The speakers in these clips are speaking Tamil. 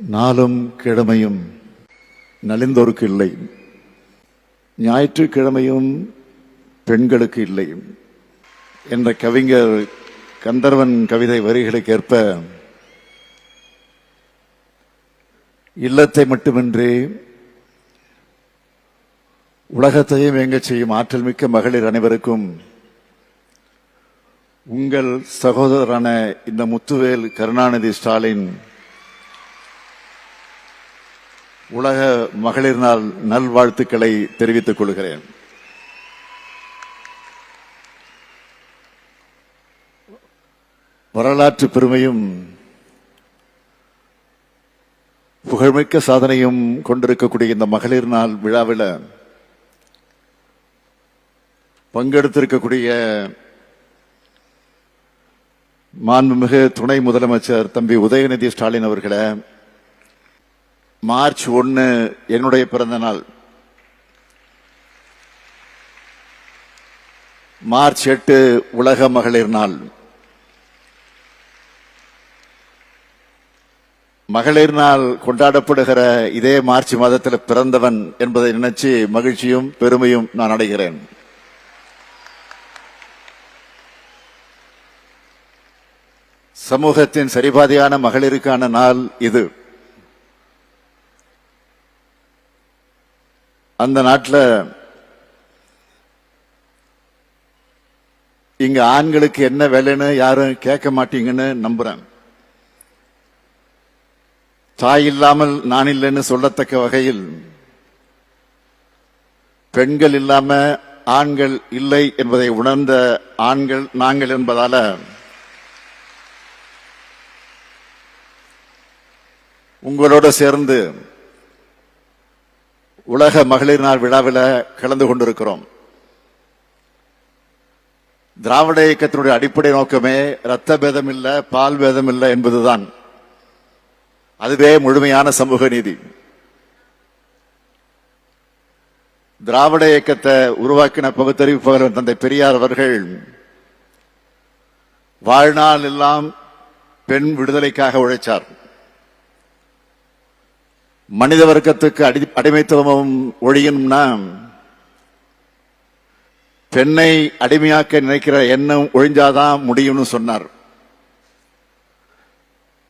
நாளும் கிழமையும் நலிந்தோருக்கு இல்லை, ஞாயிற்றுக்கிழமையும் பெண்களுக்கு இல்லை என்ற கவிஞர் கந்தர்வன் கவிதை வரிகளுக்கு ஏற்ப இல்லத்தை மட்டுமின்றி உலகத்தையும் இயங்கச் செய்யும் ஆற்றல் மிக்க மகளிர் அனைவருக்கும் உங்கள் சகோதரரான இந்த முத்துவேல் கருணாநிதி ஸ்டாலின் உலக மகளிர் நாள் நல்வாழ்த்துக்களை தெரிவித்துக் கொள்கிறேன். வரலாற்று பெருமையும் புகழ்மிக்க சாதனையும் கொண்டிருக்கக்கூடிய இந்த மகளிர் நாள் விழாவில் பங்கெடுத்திருக்கக்கூடிய மாண்புமிகு துணை முதலமைச்சர் தம்பி உதயநிதி ஸ்டாலின் அவர்களை, மார்ச் 1 என்னுடைய பிறந்த நாள், மார்ச் 8 உலக மகளிர் நாள். மகளிர் நாள் கொண்டாடப்படுகிற இதே மார்ச் மாதத்தில் பிறந்தவன் என்பதை நினைச்சு மகிழ்ச்சியும் பெருமையும் நான் அடைகிறேன். சமூகத்தின் சரிபாதியான மகளிருக்கான நாள் இது. அந்த நாட்டில் இங்க ஆண்களுக்கு என்ன வேலைன்னு யாரும் கேட்க மாட்டீங்கன்னு நம்புறேன். தாய் இல்லாமல் நான் இல்லைன்னு சொல்லத்தக்க வகையில் பெண்கள் இல்லாம ஆண்கள் இல்லை என்பதை உணர்ந்த ஆண்கள் நாங்கள் என்பதால உங்களோட சேர்ந்து உலக மகளிர் நாள் விழாவில் கலந்து கொண்டிருக்கிறோம். திராவிட இயக்கத்தினுடைய அடிப்படை நோக்கமே இரத்த பேதம் இல்ல, பால் பேதம் இல்ல என்பதுதான். அதுவே முழுமையான சமூக நீதி. திராவிட இயக்கத்தை உருவாக்கின பகுத்தறிவு தந்தை பெரியார் அவர்கள் வாழ்நாள் எல்லாம் பெண் விடுதலைக்காக உழைச்சார். மனித வர்க்கத்துக்கு அடிமைத்துவம் ஒழியணும்னா பெண்ணை அடிமையாக்க நினைக்கிற எண்ணம் ஒழிஞ்சாதான் முடியும்னு சொன்னார்.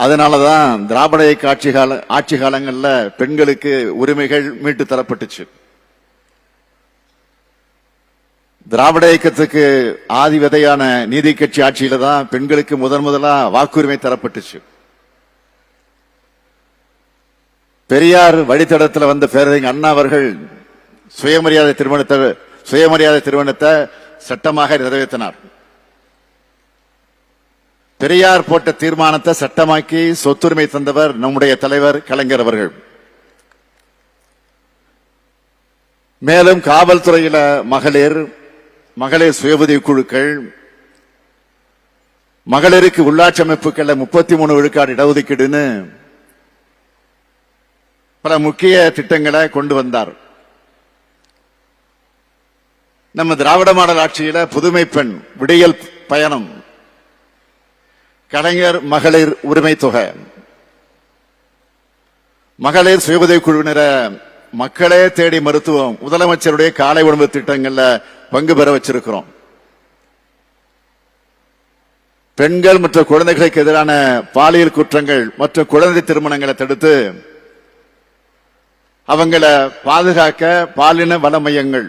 அதனாலதான் திராவிட இயக்க ஆட்சி காலங்கள்ல பெண்களுக்கு உரிமைகள் மீட்டு தரப்பட்டுச்சு. திராவிட இயக்கத்துக்கு ஆதி விதையான நீதி கட்சி ஆட்சியில தான் பெண்களுக்கு முதலா வாக்குரிமை தரப்பட்டுச்சு. பெரியார் வழித்தடத்தில் வந்த பேரறிஞர் அண்ணா அவர்கள் சுயமரியாதை திருமணத்தை சட்டமாக நிறைவேற்றினார். பெரியார் போட்ட தீர்மானத்தை சட்டமாக்கி சொத்துரிமை தந்தவர் நம்முடைய தலைவர் கலைஞர் அவர்கள். மேலும் காவல்துறையில மகளிர் சுய உதவி குழுக்கள், மகளிருக்கு உள்ளாட்சி அமைப்புகள்ல 33 விழுக்காடு இடஒதுக்கீடுன்னு பல முக்கிய திட்டங்களை கொண்டு வந்தார். நம்ம திராவிட மாடல் ஆட்சியில புதுமை பெண் விடியல் பயணம், கலைஞர் மகளிர் உரிமை தொகை, மகளிர் சுய உதவி குழுவினரை மக்களே தேடி மருத்துவம், முதலமைச்சருடைய காலை உணவு திட்டங்கள்ல பங்கு பெற வச்சிருக்கிறோம். பெண்கள் மற்றும் குழந்தைகளுக்கு எதிரான பாலியல் குற்றங்கள் மற்றும் குழந்தை திருமணங்களை தடுத்து அவங்களை பாதுகாக்க பாலின வள மையங்கள்,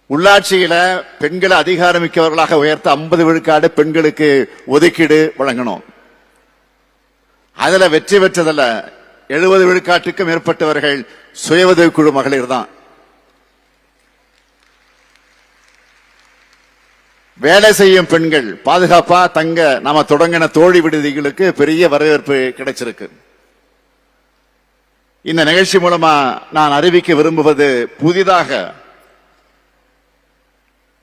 உள்ளாட்சியில பெண்களை அதிகாரமிக்கவர்களாக உயர்த்த 50 விழுக்காடு பெண்களுக்கு ஒதுக்கீடு வழங்கணும். அதுல வெற்றி பெற்றதில்ல 70 விழுக்காட்டுக்கும் மேற்பட்டவர்கள் சுய உதவி குழு மகளிர் தான். வேலை செய்யும் பெண்கள் பாதுகாப்பா தங்க நாம தொடங்கின தோழி விடுதிகளுக்கு பெரிய வரவேற்பு கிடைச்சிருக்கு. இந்த நிகழ்ச்சி மூலமா நான் அறிவிக்க விரும்புவது, புதிதாக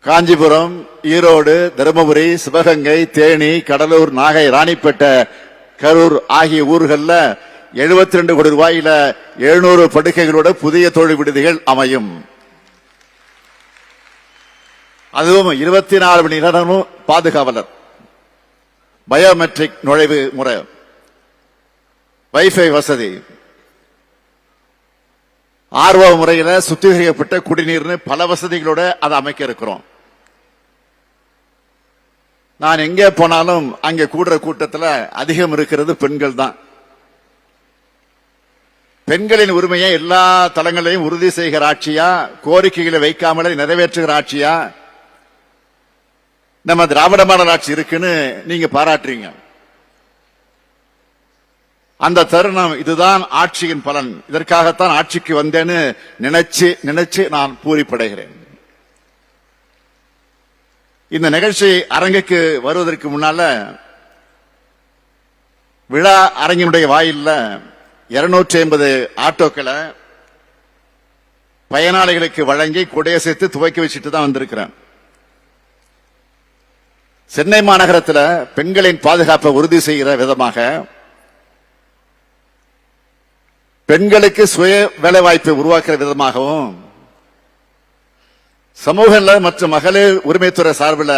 காஞ்சிபுரம், ஈரோடு, தருமபுரி, சிவகங்கை, தேனி, கடலூர், நாகை, ராணிப்பேட்டை, கரூர் ஆகிய ஊர்களில் 72 கோடி ரூபாயில 700 படுக்கைகளோட புதிய தோழி விடுதிகள் அமையும். அதுவும் 24 மணி நேரமும் பாதுகாவலர், பயோமெட்ரிக் நுழைவு முறை, வைஃபை வசதி, ஆர்வ முறையில சுத்திகரிக்கப்பட்ட குடிநீர்னு பல வசதிகளோட அதை அமைக்க இருக்கிறோம். நான் எங்கே போனாலும் அங்கே கூடுற கூட்டத்தில் அதிகம் இருக்கிறது பெண்கள் தான். பெண்களின் உரிமையை எல்லா தளங்களையும் உறுதி செய்கிற ஆட்சியா, கோரிக்கைகளை வைக்காமலே நிறைவேற்றுகிற ஆட்சியா நம்ம திராவிட மாடல் ஆட்சி இருக்குன்னு நீங்க பாராட்டுறீங்க. அந்த தருணம் இதுதான் ஆட்சியின் பலன். இதற்காகத்தான் ஆட்சிக்கு வந்தேன்னு நினைச்சு நான் பூரிப்படைகிறேன். இந்த நிகழ்ச்சி அரங்குக்கு வருவதற்கு முன்னால விழா அரங்கினுடைய வாயில்ல 250 ஆட்டோக்களை பயனாளிகளுக்கு வழங்கி கொடையசைத்து துவக்கி வச்சுட்டு தான் வந்திருக்கிறேன். சென்னை மாநகரத்தில் பெண்களின் பாதுகாப்பை உறுதி செய்கிற விதமாக பெண்களுக்கு சுய வேலைவாய்ப்பை உருவாக்குற விதமாகவும் சமூக நல மற்றும் மகளிர் உரிமைத்துறை சார்பில்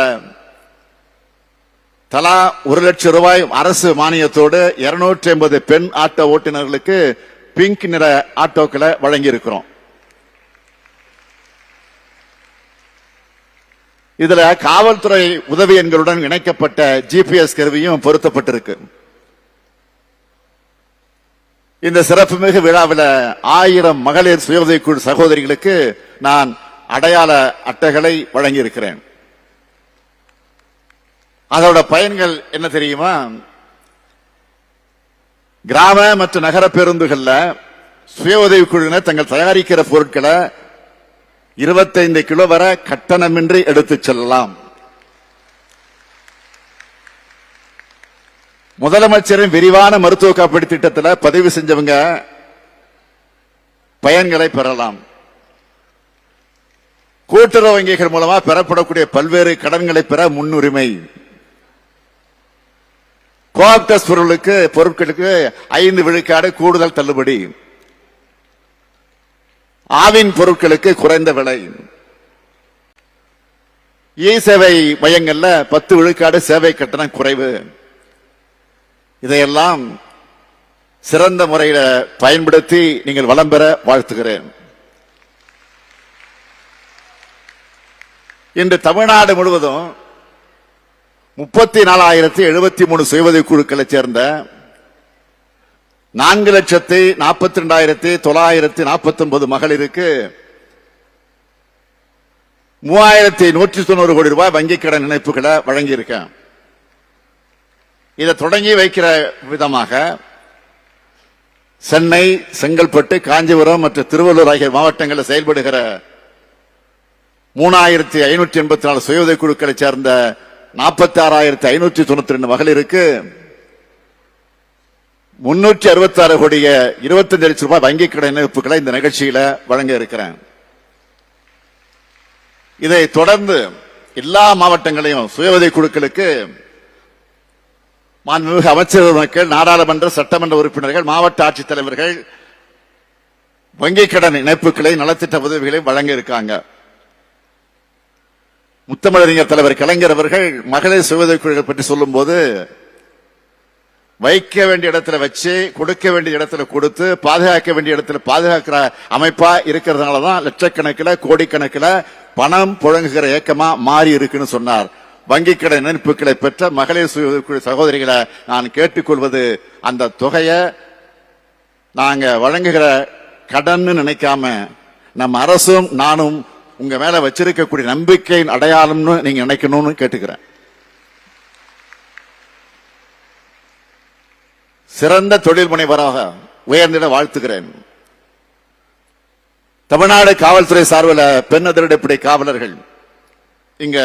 தலா 1 லட்சம் ரூபாய் அரசு மானியத்தோடு 250 பெண் ஆட்டோ ஓட்டுநர்களுக்கு பிங்க் நிற ஆட்டோக்களை வழங்கி இருக்கிறோம். இதுல காவல்துறை உதவி எண்களுடன் இணைக்கப்பட்ட ஜிபிஎஸ் கருவியும் பொருத்தப்பட்டிருக்கு. இந்த சிறப்புமிகு விழாவில் 1000 மகளிர் சுய உதவிக்குழு சகோதரிகளுக்கு நான் அடையாள அட்டைகளை வழங்கி இருக்கிறேன். அதோட பயன்கள் என்ன தெரியுமா? கிராம மற்றும் நகர பேருந்துகள்ல சுய உதவிக்குழுவினர் தங்கள் தயாரிக்கிற பொருட்களை 25 கிலோ வரை கட்டணமின்றி எடுத்துச் செல்லலாம். முதலமைச்சரின் விரிவான மருத்துவ காப்பீடு திட்டத்தில் பதிவு செஞ்சவங்க பயன்களை பெறலாம். கூட்டுறவு வங்கிகள் மூலமா பெறப்படக்கூடிய பல்வேறு கடன்களை பெற முன்னுரிமை. கோஆப்டஸ் பொருட்களுக்கு 5 விழுக்காடு கூடுதல் தள்ளுபடி. ஆவின் பொருட்களுக்கு குறைந்த விலை. இ சேவை மையங்கள்ல 10 விழுக்காடு சேவை கட்டணம் குறைவு. இதையெல்லாம் சிறந்த முறையில் பயன்படுத்தி நீங்கள் வளம் பெற வாழ்த்துகிறேன். இன்று தமிழ்நாடு முழுவதும் 34,073 சுய உதவி குழுக்களை சேர்ந்த 4,42,949 மகளிருக்கு 3,190 கோடி ரூபாய் வங்கிக் கடன் இணைப்புகளை வழங்கியிருக்கேன். இதை தொடங்கி வைக்கிற விதமாக சென்னை, செங்கல்பட்டு, காஞ்சிபுரம் மற்றும் திருவள்ளூர் ஆகிய மாவட்டங்களில் செயல்படுகிற 3,584 சுய உதவி குழுக்களை சேர்ந்த 46,592 மகளிருக்கு 366 கோடிய 25 லட்சம் ரூபாய் வங்கிக் கடன் இணைப்புகளை இந்த நிகழ்ச்சியில வழங்க இருக்கிறேன். இதை தொடர்ந்து எல்லா மாவட்டங்களையும் சுய உதவி குழுக்களுக்கு மாண்புமிகு அமைச்சர்கள், நாடாளுமன்ற சட்டமன்ற உறுப்பினர்கள், மாவட்ட ஆட்சித்தலைவர்கள் வங்கிக் கடன் இணைப்புகளை, நலத்திட்ட உதவிகளை வழங்க இருக்காங்க. முத்தமிழறிஞர் தலைவர் கலைஞர் அவர்கள் மகளிர் சுய உதவி குழுக்கள் பற்றி சொல்லும் போது வைக்க வேண்டிய இடத்துல வச்சு, கொடுக்க வேண்டிய இடத்துல கொடுத்து, பாதுகாக்க வேண்டிய இடத்துல பாதுகாக்கிற அமைப்பா இருக்கிறதுனாலதான் லட்சக்கணக்கில் கோடிக்கணக்கில் பணம் புழங்குகிற இயக்கமா மாறி இருக்குன்னு சொன்னார். வங்கிக் கடன் இணைப்புகளை பெற்ற மகளிர் சுய உதவி சகோதரிகளை நான் கேட்டுக்கொள்வது, அந்த தொகையை நாங்க வழங்குகிற கடன் நினைக்காம நம்ம அரசும் நானும் உங்க மேல வச்சிருக்கக்கூடிய நம்பிக்கையின் அடையாளம்னு நீங்க நினைக்கணும்னு கேட்டுக்கிறேன். சிறந்த தொழில் முனைவராக உயர்ந்திட வாழ்த்துகிறேன். தமிழ்நாடு காவல்துறை சார்பில் பெண் அதிரடிப்படை காவலர்கள் இங்க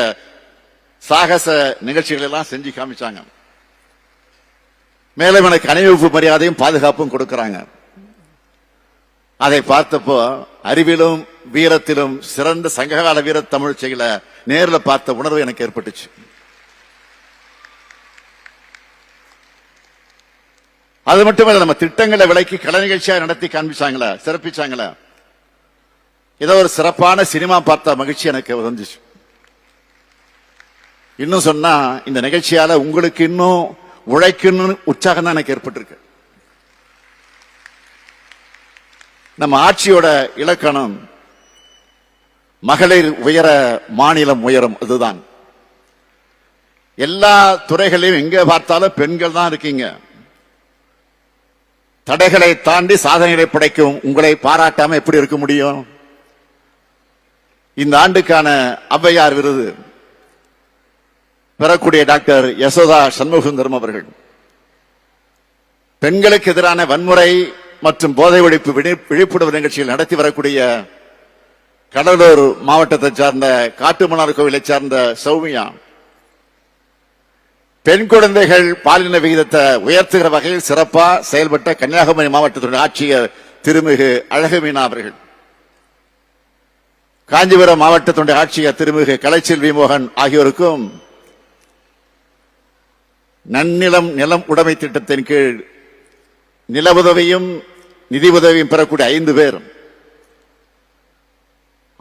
சாகச நிகழ்ச்சிகள் எல்லாம் செஞ்சு காமிச்சாங்க. மேலும் எனக்கு அணிவகுப்பு மரியாதையும் பாதுகாப்பும் கொடுக்கிறாங்க. அதை பார்த்தப்போ அறிவிலும் வீரத்திலும் சிறந்த சங்ககால வீர தமிழ் செயல நேரில் பார்த்த உணர்வு எனக்கு ஏற்பட்டுச்சு. அது மட்டுமல்ல, நம்ம திட்டங்களை விலைக்கு கலை நிகழ்ச்சியா நடத்தி காண்பிச்சாங்களா, சிறப்பிச்சாங்களா. ஏதோ ஒரு சிறப்பான சினிமா பார்த்த மகிழ்ச்சி எனக்கு வந்துச்சு. இன்னும் சொன்னா இந்த நிகழ்ச்சியால உங்களுக்கு இன்னும் உழைக்கணும் உற்சாகம் தான் எனக்கு ஏற்பட்டிருக்கு. நம்ம ஆட்சியோட இலக்கணம் மகளிர் உயர மாநிலம் உயரும். அதுதான் எல்லா துறைகளையும் எங்க பார்த்தாலும் பெண்கள் தான் இருக்கீங்க. தடைகளை தாண்டி சாதனைகளை படைக்கும் உங்களை பாராட்டாம எப்படி இருக்க முடியும்? இந்த ஆண்டுக்கான ஔவையார் விருது பெறக்கூடிய டாக்டர் யசோதா சண்முகசுந்தரம் அவர்கள் பெண்களுக்கு எதிரான வன்முறை மற்றும் போதை ஒழிப்பு விழிப்புணர்வு நிகழ்ச்சியில் நடத்தி வரக்கூடிய கடலூர் மாவட்டத்தை சார்ந்த காட்டுமன்னார் கோவிலை சார்ந்த சௌமியா பெண் குழந்தைகள் பாலின விகிதத்தை உயர்த்துகிற வகையில் சிறப்பா செயல்பட்ட கன்னியாகுமரி மாவட்டத்துடைய ஆட்சியர் திருமிகு அழகுமீனா அவர்கள், காஞ்சிபுரம் மாவட்டத்துடைய ஆட்சியர் திருமிகு கலைச்செல்வி மோகன் ஆகியோருக்கும் நன்னிலம் நிலம் உடைமை திட்டத்தின் கீழ் நில உதவியும் நிதி உதவியும் பெறக்கூடிய 5 பேர்,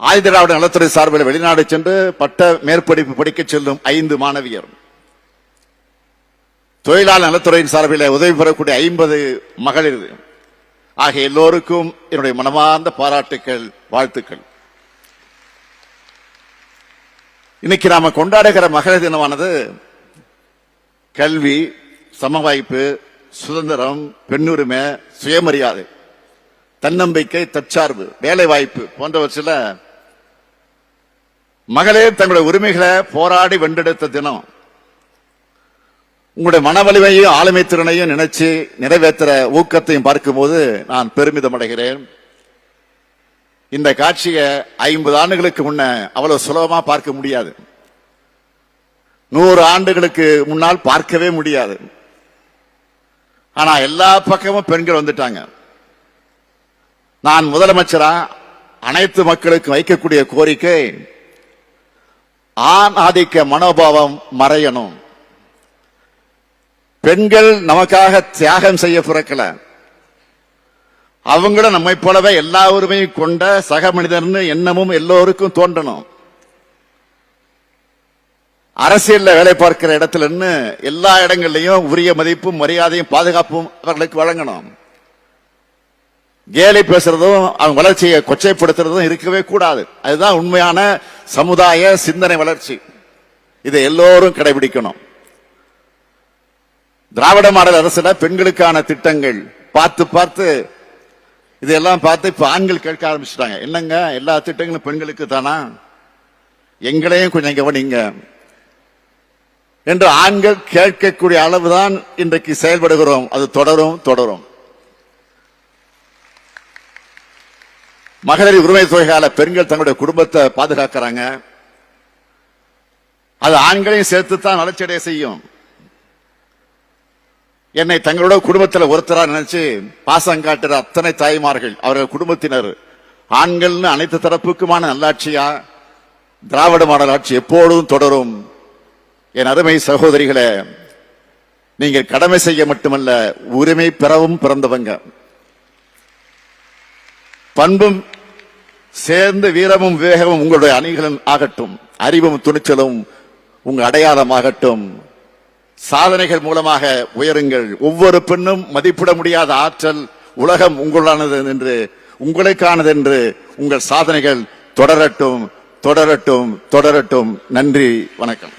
ஆதிதிராவிட நலத்துறை சார்பில் வெளிநாடு சென்று பட்ட மேற்படிப்பு படிக்க செல்லும் 5 மாணவியர், தொழிலாளர் நலத்துறையின் சார்பில் உதவி பெறக்கூடிய 50 மகளிர் ஆகிய எல்லோருக்கும் என்னுடைய மனமார்ந்த பாராட்டுக்கள், வாழ்த்துக்கள். இன்னைக்கு நாம கொண்டாடுகிற மகளிர் தினமானது கல்வி, சம வாய்ப்பு, சுதந்திரம், பெண்ணுரிமை, சுயமரியாதை, தன்னம்பிக்கை, தற்சார்பு, வேலை வாய்ப்பு போன்றவற்றில் மகளிர் தங்களுடைய உரிமைகளை போராடி வென்றெடுத்த தினம். உங்களுடைய மன வலிமையும் ஆளுமை திறனையும் நினைச்சு நிறைவேற்ற ஊக்கத்தையும் பார்க்கும்போது நான் பெருமிதம் அடைகிறேன். இந்த காட்சியை 50 ஆண்டுகளுக்கு முன்ன அவ்வளவு சுலபமா பார்க்க முடியாது. 100 ஆண்டுகளுக்கு முன்னால் பார்க்கவே முடியாது. ஆனா எல்லா பக்கமும் பெண்கள் வந்துட்டாங்க. நான் முதலமைச்சரா அனைத்து மக்களுக்கும் வைக்கக்கூடிய கோரிக்கை, ஆண் ஆதிக்க மனோபாவம் மறையணும். பெண்கள் நமக்காக தியாகம் செய்ய பிறக்கல. அவங்களும் நம்மை போலவே எல்லா உரிமையும் கொண்ட சக மனிதர்னு எண்ணமும் எல்லோருக்கும் தோன்றணும். அரசியல்ல வேலை பார்க்கிற இடத்துல எல்லா இடங்கள்லயும் உரிய மதிப்பும் மரியாதையும் பாதுகாப்பும் அவர்களுக்கு வழங்கணும். கேலி பேசுறதும் அவங்க வளர்ச்சியை கொச்சைப்படுத்துறதும் இருக்கவே கூடாது. அதுதான் உண்மையான சமுதாய சிந்தனை வளர்ச்சி. இதை எல்லோரும் கடைபிடிக்கணும். திராவிட மாடல் அரசுல பெண்களுக்கான திட்டங்கள் பார்த்து இதெல்லாம் பார்த்து இப்ப ஆண்கள் கேட்க ஆரம்பிச்சுட்டாங்க. என்னங்க எல்லா திட்டங்களும் பெண்களுக்கு தானா, எங்களையும் கொஞ்சம் கவனிங்க என்று ஆண்கள் கேட்கக்கூடிய அளவுதான் இன்றைக்கு செயல்படுகிறோம். அது தொடரும். மகளிர் உரிமை தொகையால பெண்கள் தங்களுடைய குடும்பத்தை பாதுகாக்கிறாங்க. அது ஆண்களையும் சேர்த்துத்தான் வளர்ச்சியடைய செய்யும். என்னை தங்களோட குடும்பத்தில் ஒருத்தரா நினைச்சு பாசம் காட்டுற அத்தனை தாய்மார்கள், அவர்கள் குடும்பத்தினர், ஆண்கள் அனைத்து தரப்புக்குமான நல்லாட்சியா திராவிட மாடல் ஆட்சி எப்போதும் தொடரும். என் அருமை சகோதரிகளே, நீங்கள் கடமை செய்ய மட்டுமல்ல உரிமை பெறவும் பிறந்தவங்க. பண்பும் சேர்ந்து வீரமும் விவேகமும் உங்களுடைய அணிகளும் ஆகட்டும். அறிவும் துணிச்சலும் உங்கள் அடையாளமாகட்டும். சாதனைகள் மூலமாக உயருங்கள். ஒவ்வொரு பெண்ணும் மதிப்பிட முடியாத ஆற்றல். உலகம் உங்களானது என்று, உங்களுக்கானது என்று உங்கள் சாதனைகள் தொடரட்டும். நன்றி, வணக்கம்.